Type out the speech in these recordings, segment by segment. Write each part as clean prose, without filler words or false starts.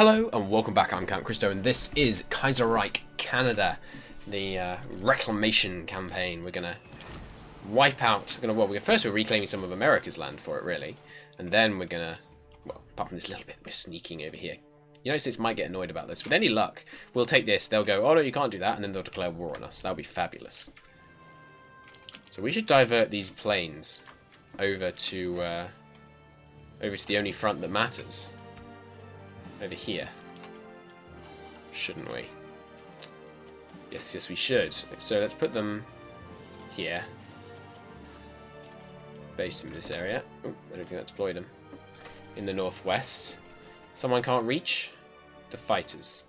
Hello and welcome back, I'm Count Christo and this is Kaiserreich, Canada, the reclamation campaign. We're going to wipe out, first we're reclaiming some of America's land for it really, and then we're going to, well, apart from this little bit, we're sneaking over here. United States might get annoyed about this. With any luck, we'll take this, they'll go, oh no you can't do that, and then they'll declare war on us. That'll be fabulous. So we should divert these planes over to the only front that matters. Over here. Shouldn't we? Yes, we should. So let's put them here. Base in this area. Oh, I don't think that deployed them. In the northwest. Someone can't reach? The fighters.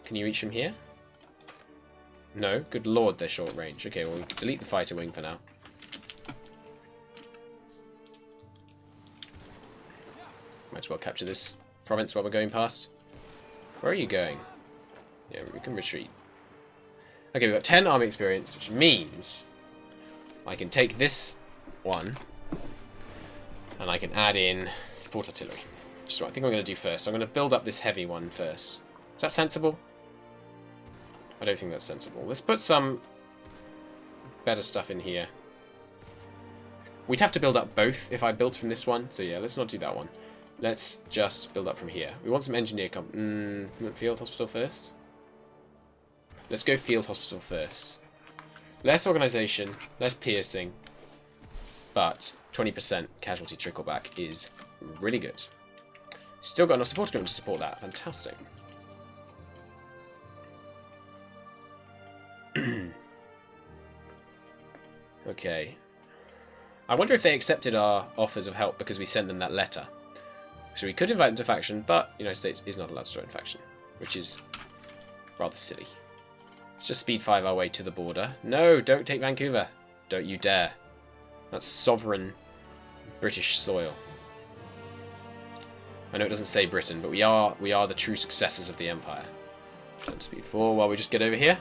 Can you reach from here? No? Good lord, they're short range. Okay, well, delete the fighter wing for now. Might as well capture this province while we're going past. Where are you going? Yeah, we can retreat. Okay, we've got 10 army experience, which means I can take this one and I can add in support artillery. Which is what I think I'm going to do first. I'm going to build up this heavy one first. Is that sensible? I don't think that's sensible. Let's put some better stuff in here. We'd have to build up both if I built from this one. So yeah, let's not do that one. Let's just build up from here. We want some engineer field hospital first. Let's go field hospital first. Less organization, less piercing, but 20% casualty trickleback is really good. Still got enough support equipment to support that. Fantastic. Okay. I wonder if they accepted our offers of help because we sent them that letter. So we could invite them to faction, but the United States is not allowed to join faction, which is rather silly. Let's just speed 5 our way to the border. No, don't take Vancouver. Don't you dare. That's sovereign British soil. I know it doesn't say Britain, but we are the true successors of the Empire. Turn speed 4 while we just get over here.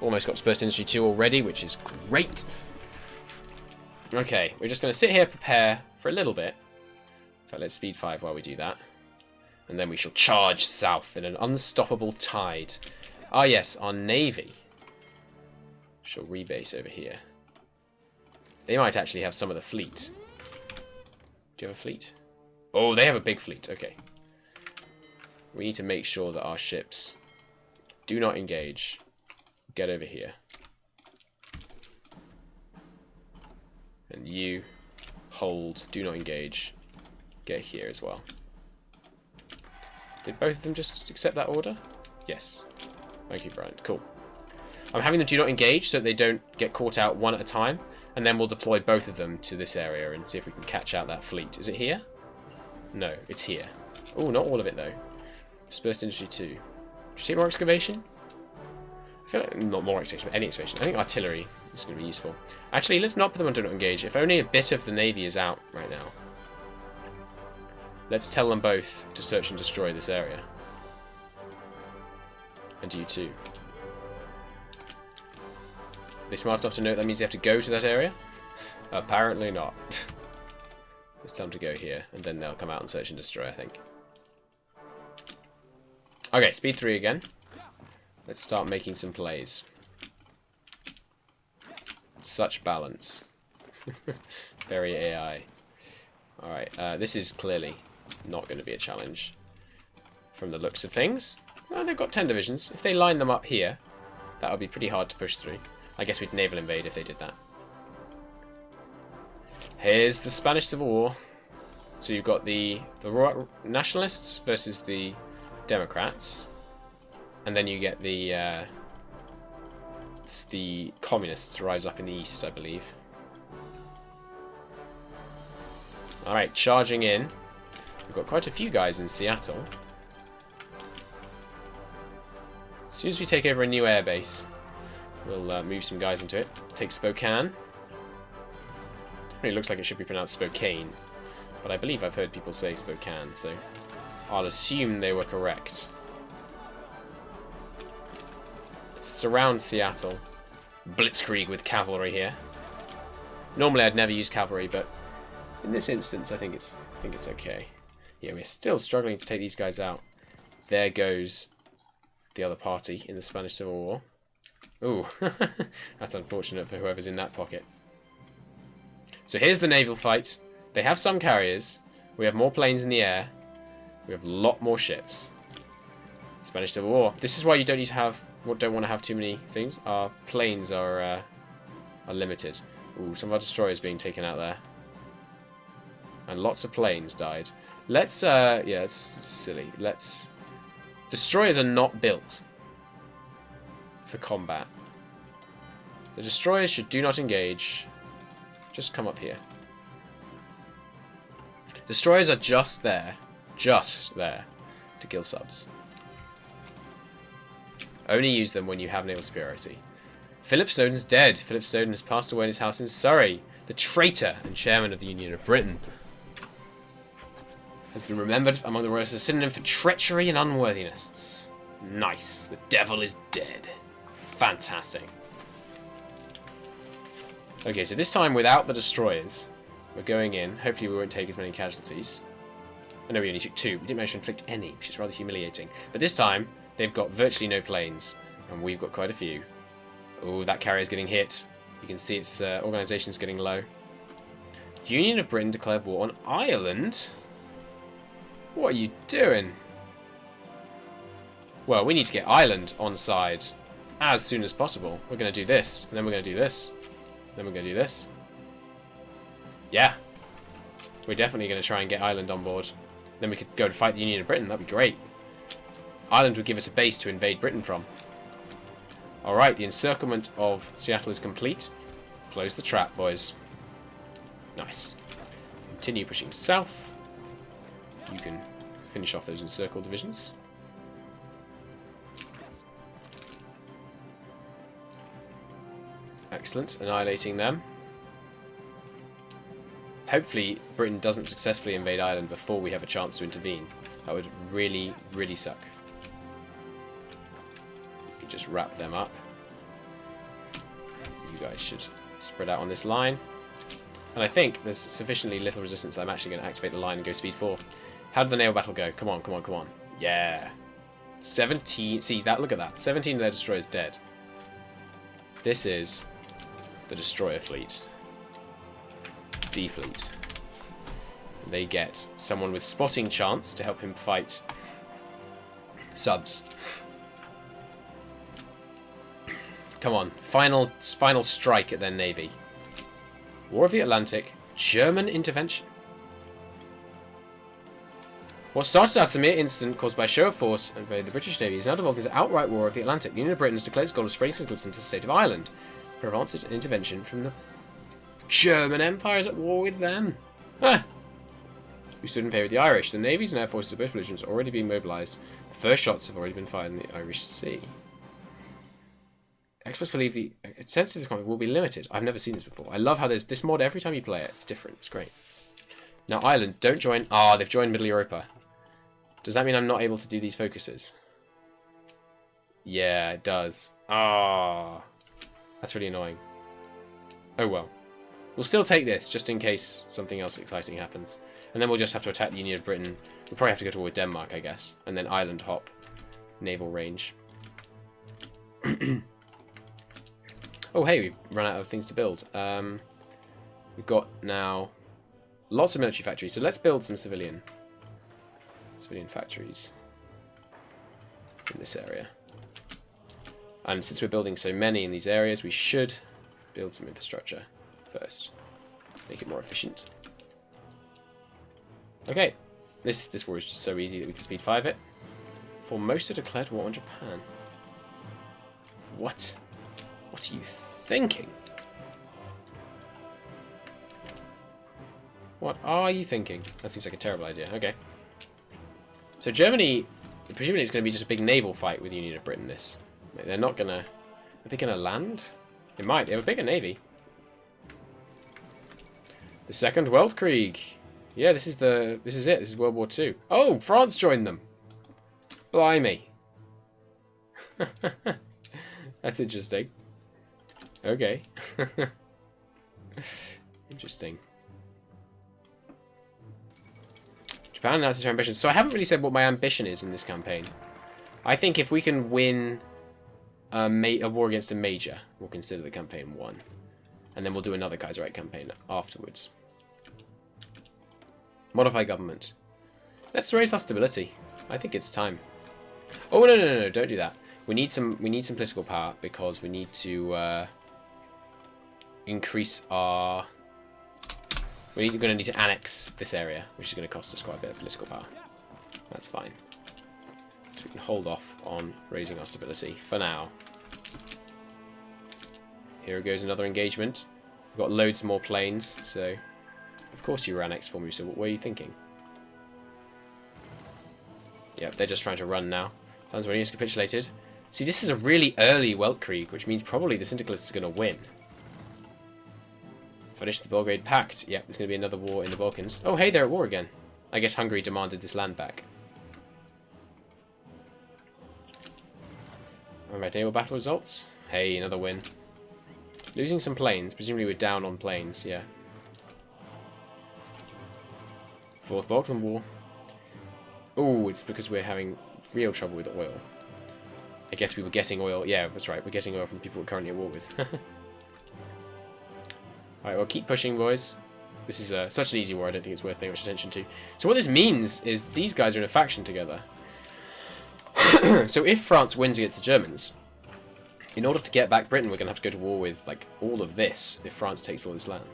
Almost got Dispersed Industry 2 already, which is great. Okay, we're just going to sit here, prepare for a little bit. In fact, let's speed 5 while we do that. And then we shall charge south in an unstoppable tide. Ah yes, our navy shall rebase over here. They might actually have some of the fleet. Do you have a fleet? Oh, they have a big fleet. Okay. We need to make sure that our ships do not engage. Get over here. And you hold, do not engage. Get here as well. Did both of them just accept that order? Yes. Thank you, Brian. Cool. I'm having them do not engage so that they don't get caught out one at a time. And then we'll deploy both of them to this area and see if we can catch out that fleet. Is it here? No, it's here. Oh, not all of it though. Dispersed Industry 2. Did you see more excavation? I feel like not more excavation, but any excavation. I think artillery is going to be useful. Actually, let's not put them on do not engage. If only a bit of the navy is out right now. Let's tell them both to search and destroy this area. And you too. Are they smart enough to know that means they have to go to that area? Apparently not. Let's tell them to go here, and then they'll come out and search and destroy, I think. Okay, speed 3 again. Let's start making some plays. Such balance. Very AI. Alright, this is clearly not going to be a challenge from the looks of things. Well, they've got 10 divisions. If they line them up here, that would be pretty hard to push through. I guess we'd naval invade if they did that. Here's the Spanish Civil War. So you've got the nationalists versus the Democrats. And then you get the communists rise up in the east, I believe. Alright, charging in. We've got quite a few guys in Seattle. As soon as we take over a new airbase, we'll move some guys into it. Take Spokane. Definitely looks like it should be pronounced Spokane, but I believe I've heard people say Spokane, so I'll assume they were correct. Let's surround Seattle. Blitzkrieg with cavalry here. Normally I'd never use cavalry, but in this instance I think it's okay. Yeah, we're still struggling to take these guys out. There goes the other party in the Spanish Civil War. Ooh, that's unfortunate for whoever's in that pocket. So here's the naval fight. They have some carriers. We have more planes in the air. We have a lot more ships. Spanish Civil War. This is why you don't need to have, don't want to have too many things. Our planes are limited. Ooh, some of our destroyers being taken out there. And lots of planes died. Let's, yeah, it's silly. Let's... Destroyers are not built for combat. The destroyers should do not engage. Just come up here. Destroyers are just there to kill subs. Only use them when you have naval superiority. Philip Snowden's dead. Philip Snowden has passed away in his house in Surrey. The traitor and chairman of the Union of Britain has been remembered among the royalists as a synonym for treachery and unworthiness. Nice. The devil is dead. Fantastic. Okay, so this time without the destroyers, we're going in. Hopefully we won't take as many casualties. I know we only took 2. We didn't manage to inflict any, which is rather humiliating. But this time, they've got virtually no planes, and we've got quite a few. Oh, that carrier's getting hit. You can see its organisation's getting low. Union of Britain declared war on Ireland? What are you doing? Well, we need to get Ireland on side as soon as possible. We're going to do this, and then we're going to do this. Then we're going to do this. Yeah. We're definitely going to try and get Ireland on board. Then we could go to fight the Union of Britain. That'd be great. Ireland would give us a base to invade Britain from. Alright, the encirclement of Seattle is complete. Close the trap, boys. Nice. Continue pushing south. You can finish off those encircled divisions. Excellent. Annihilating them. Hopefully, Britain doesn't successfully invade Ireland before we have a chance to intervene. That would really, really suck. You could just wrap them up. You guys should spread out on this line. And I think there's sufficiently little resistance I'm actually going to activate the line and go speed 4. How did the naval battle go? Come on, come on, come on. Yeah. 17... See, that. Look at that. 17 of their destroyers dead. This is the destroyer fleet. D fleet. They get someone with spotting chance to help him fight subs. Come on, final strike at their navy. War of the Atlantic, German intervention. What started as a mere incident caused by a show of force and by the British Navy is now devolved into outright war of the Atlantic. The Union of Britain has declared its goal of spreading syncretism to the state of Ireland, prevented an intervention from the German Empire is at war with them. Ah! We stood in favour of the Irish. The navies and air forces of both belligerents are already being mobilised. The first shots have already been fired in the Irish Sea. Experts believe the extent of this conflict will be limited. I've never seen this before. I love how there's this mod every time you play it. It's different. It's great. Now Ireland, don't join. Ah, they've joined Middle Europa. Does that mean I'm not able to do these focuses? Yeah, it does. Ah, that's really annoying. Oh well. We'll still take this, just in case something else exciting happens. And then we'll just have to attack the Union of Britain. We'll probably have to go to war with Denmark, I guess. And then Ireland hop. Naval range. Oh, hey, we've run out of things to build. We've got now lots of military factories. So let's build some civilian factories in this area. And since we're building so many in these areas, we should build some infrastructure first. Make it more efficient. Okay. This war is just so easy that we can speed 5 it. Formosa declared war on Japan. What? What are you thinking? What are you thinking? That seems like a terrible idea. Okay. So Germany, presumably it's going to be just a big naval fight with the Union of Britain, this. They're not going to... Are they going to land? They might. They have a bigger navy. The Second Weltkrieg. Yeah, this is it. This is World War II. Oh, France joined them. Blimey. That's interesting. Okay. Interesting. Japan announces her ambition. So I haven't really said what my ambition is in this campaign. I think if we can win a war against a major, we'll consider the campaign won. And then we'll do another Kaiserreich campaign afterwards. Modify government. Let's raise our stability. I think it's time. Oh no, don't do that. We need some political power because we need to increase our. We're going to need to annex this area, which is going to cost us quite a bit of political power. That's fine. So we can hold off on raising our stability for now. Here goes another engagement. We've got loads more planes, so of course you were annexed for me. So what were you thinking? Yep, they're just trying to run now. Tanzania capitulated. See, this is a really early Weltkrieg, which means probably the Syndicalists are going to win. Finish the Belgrade Pact. Yep, there's going to be another war in the Balkans. Oh, hey, they're at war again. I guess Hungary demanded this land back. Alright, naval battle results. Hey, another win. Losing some planes. Presumably we're down on planes, yeah. Fourth Balkan War. Oh, it's because we're having real trouble with oil. I guess we were getting oil. Yeah, that's right. We're getting oil from people we're currently at war with. Alright, well, keep pushing, boys. This is such an easy war, I don't think it's worth paying much attention to. So what this means is these guys are in a faction together. So if France wins against the Germans, in order to get back Britain, we're going to have to go to war with, like, all of this if France takes all this land.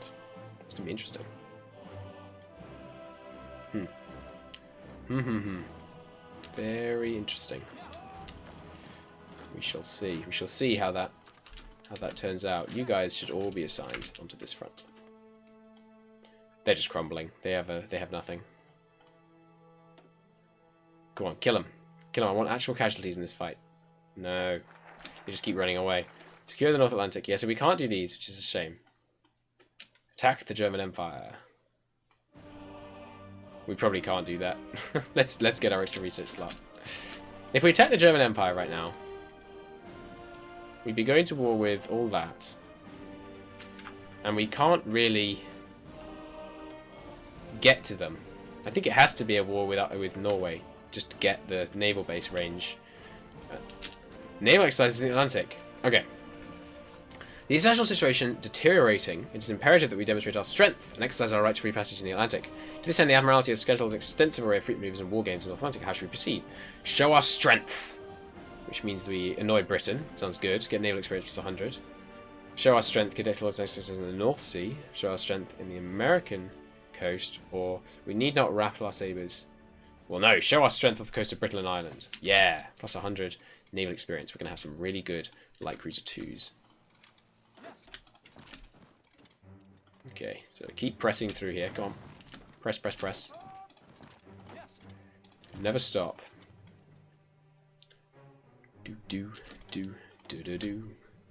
It's going to be interesting. Very interesting. We shall see. We shall see how that turns out. You guys should all be assigned onto this front. They're just crumbling. They have nothing. Go on, kill them. Kill them. I want actual casualties in this fight. No. They just keep running away. Secure the North Atlantic. Yeah, so we can't do these, which is a shame. Attack the German Empire. We probably can't do that. Let's get our extra research slot. If we attack the German Empire right now, we'd be going to war with all that. And we can't really get to them. I think it has to be a war with Norway, just to get the naval base range. Naval exercises in the Atlantic. Okay. The international situation deteriorating, it is imperative that we demonstrate our strength and exercise our right to free passage in the Atlantic. To this end, the Admiralty has scheduled an extensive array of fleet maneuvers and war games in the North Atlantic. How should we proceed? Show our strength, which means we annoy Britain. Sounds good. Get naval experience plus 100. Show our strength, conduct exercises in the North Sea. Show our strength in the American coast, or we need not rattle our sabres. Well, no. Show our strength off the coast of Britain and Ireland. Yeah, plus 100 naval experience. We're going to have some really good light cruiser 2s. Okay, so keep pressing through here. Come on. Press, press, press. Never stop. Do.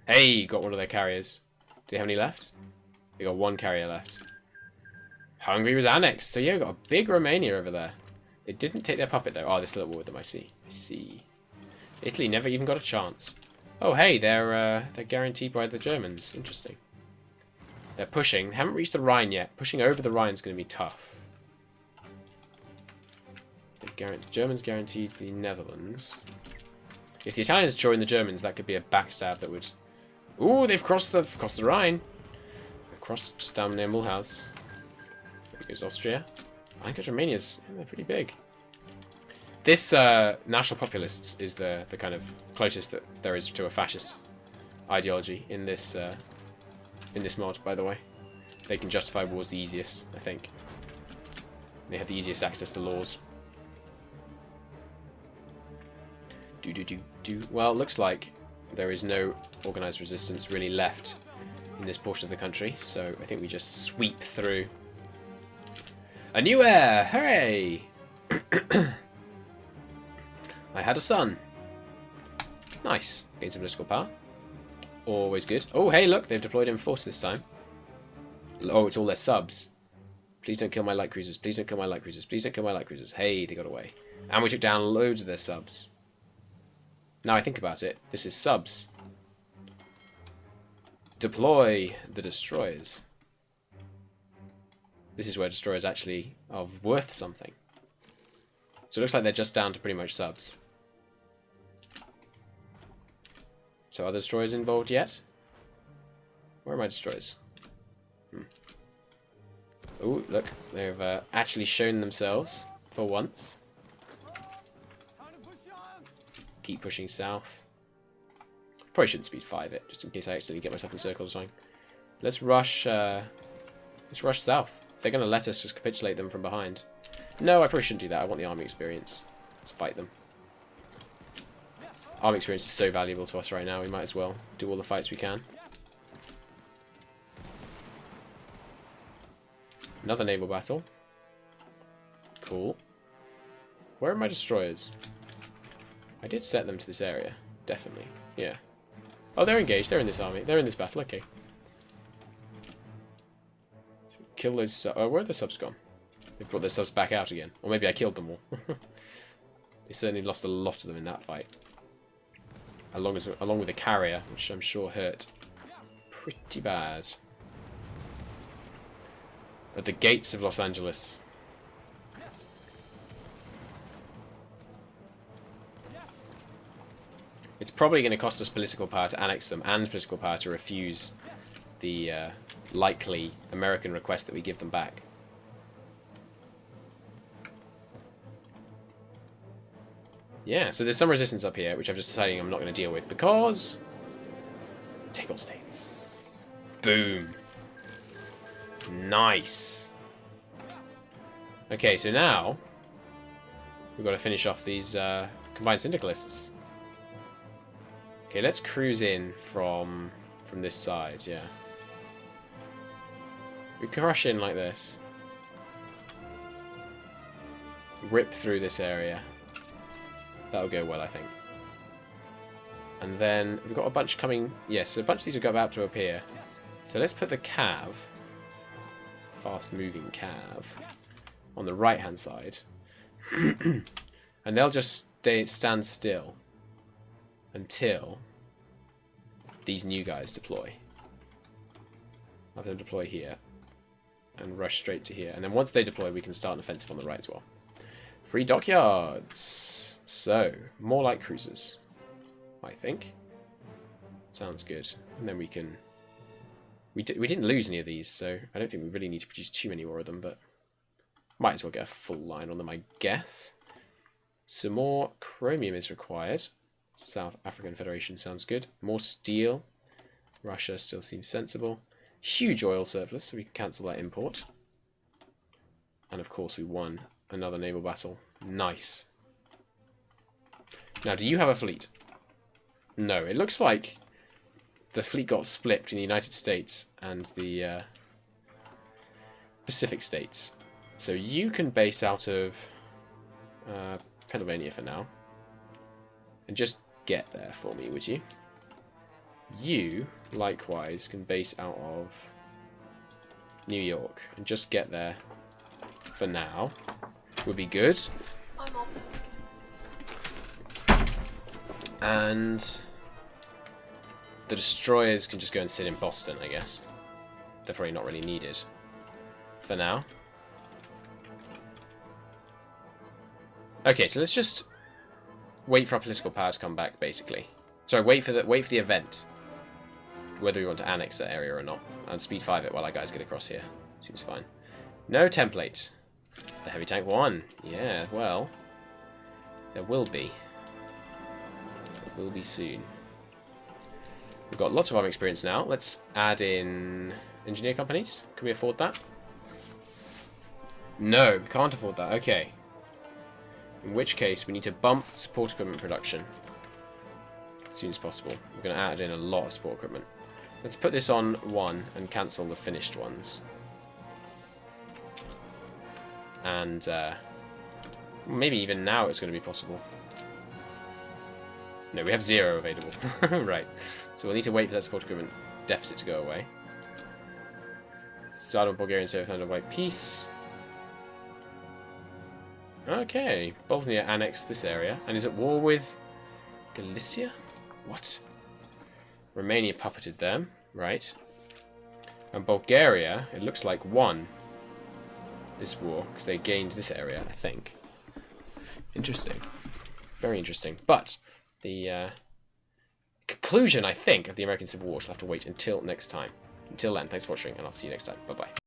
Hey, got one of their carriers. Do they have any left? They got one carrier left. Hungary was annexed. So yeah, we got a big Romania over there. They didn't take their puppet though. Oh, they're still at war with them, I see. I see. Italy never even got a chance. Oh, hey, they're guaranteed by the Germans. Interesting. They're pushing. They haven't reached the Rhine yet. Pushing over the Rhine is going to be tough. The Germans guaranteed the Netherlands. If the Italians join the Germans, that could be a backstab that would... Ooh, they've crossed the Rhine. They've crossed just down near Mulhouse. There goes Austria. I think Romania's... they're pretty big. This National Populists is the kind of closest that there is to a fascist ideology in this mod, by the way. They can justify wars the easiest, I think. They have the easiest access to laws. Well, it looks like there is no organised resistance really left in this portion of the country, so I think we just sweep through. A new heir! Hooray! I had a son. Nice. Gain some political power. Always good. Oh, hey, look, they've deployed in force this time. Oh, it's all their subs. Please don't kill my light cruisers. Please don't kill my light cruisers. Please don't kill my light cruisers. Hey, they got away. And we took down loads of their subs. Now I think about it, this is subs. Deploy the destroyers. This is where destroyers actually are worth something. So it looks like they're just down to pretty much subs. So are the destroyers involved yet? Where are my destroyers? Oh, look. They've actually shown themselves for once. Keep pushing south. Probably shouldn't speed 5 it, just in case I accidentally get myself encircled or something. Let's rush south. If they're going to let us just capitulate them from behind. No, I probably shouldn't do that. I want the army experience. Let's fight them. Army experience is so valuable to us right now. We might as well do all the fights we can. Another naval battle. Cool. Where are my destroyers? I did set them to this area. Definitely. Yeah. Oh, they're engaged. They're in this army. They're in this battle. Okay. So kill those... oh, where are the subs gone? They brought their subs back out again. Or maybe I killed them all. They certainly lost a lot of them in that fight. Along with the carrier, which I'm sure hurt pretty bad. At the gates of Los Angeles. It's probably going to cost us political power to annex them and political power to refuse the likely American request that we give them back. Yeah, so there's some resistance up here, which I'm just deciding I'm not going to deal with because... take all states. Boom. Nice. Okay, so now we've got to finish off these combined syndicalists. Okay, let's cruise in from this side, yeah. We crush in like this. Rip through this area. That'll go well, I think. And then we've got a bunch coming... yes, so a bunch of these are about to appear. So let's put the cav, fast-moving cav, on the right-hand side. And they'll just stand still until these new guys deploy. I'll have them deploy here and rush straight to here. And then once they deploy, we can start an offensive on the right as well. Free dockyards. So, more light cruisers, I think. Sounds good. And then we can... we didn't lose any of these, so I don't think we really need to produce too many more of them, but might as well get a full line on them, I guess. Some more chromium is required. South African Federation sounds good. More steel. Russia still seems sensible. Huge oil surplus, so we can cancel that import. And of course we won another naval battle. Nice. Now, do you have a fleet? No, it looks like the fleet got split between the United States and the Pacific States. So you can base out of Pennsylvania for now. And just get there for me, would you? You, likewise, can base out of New York. And just get there for now. Would be good. I'm on. And the destroyers can just go and sit in Boston, I guess. They're probably not really needed for now. Okay, so let's just wait for our political power to come back, basically. Sorry, wait for the event. Whether we want to annex that area or not. And speed 5 it while our guys get across here. Seems fine. No template. The heavy tank won. Yeah, well, there will be. There will be soon. We've got lots of army experience now. Let's add in engineer companies. Can we afford that? No, we can't afford that. Okay. In which case, we need to bump support equipment production as soon as possible. We're going to add in a lot of support equipment. Let's put this on 1 and cancel the finished ones. And maybe even now it's going to be possible. No, we have 0 available. Right. So we'll need to wait for that support equipment deficit to go away. Start of Bulgarian Soviet under white peace. Okay. Bosnia annexed this area and is at war with Galicia? What? Romania puppeted them. Right. And Bulgaria, it looks like, won this war because they gained this area, I think. Interesting. Very interesting. But the conclusion, I think, of the American Civil War shall have to wait until next time. Until then, thanks for watching, and I'll see you next time. Bye-bye.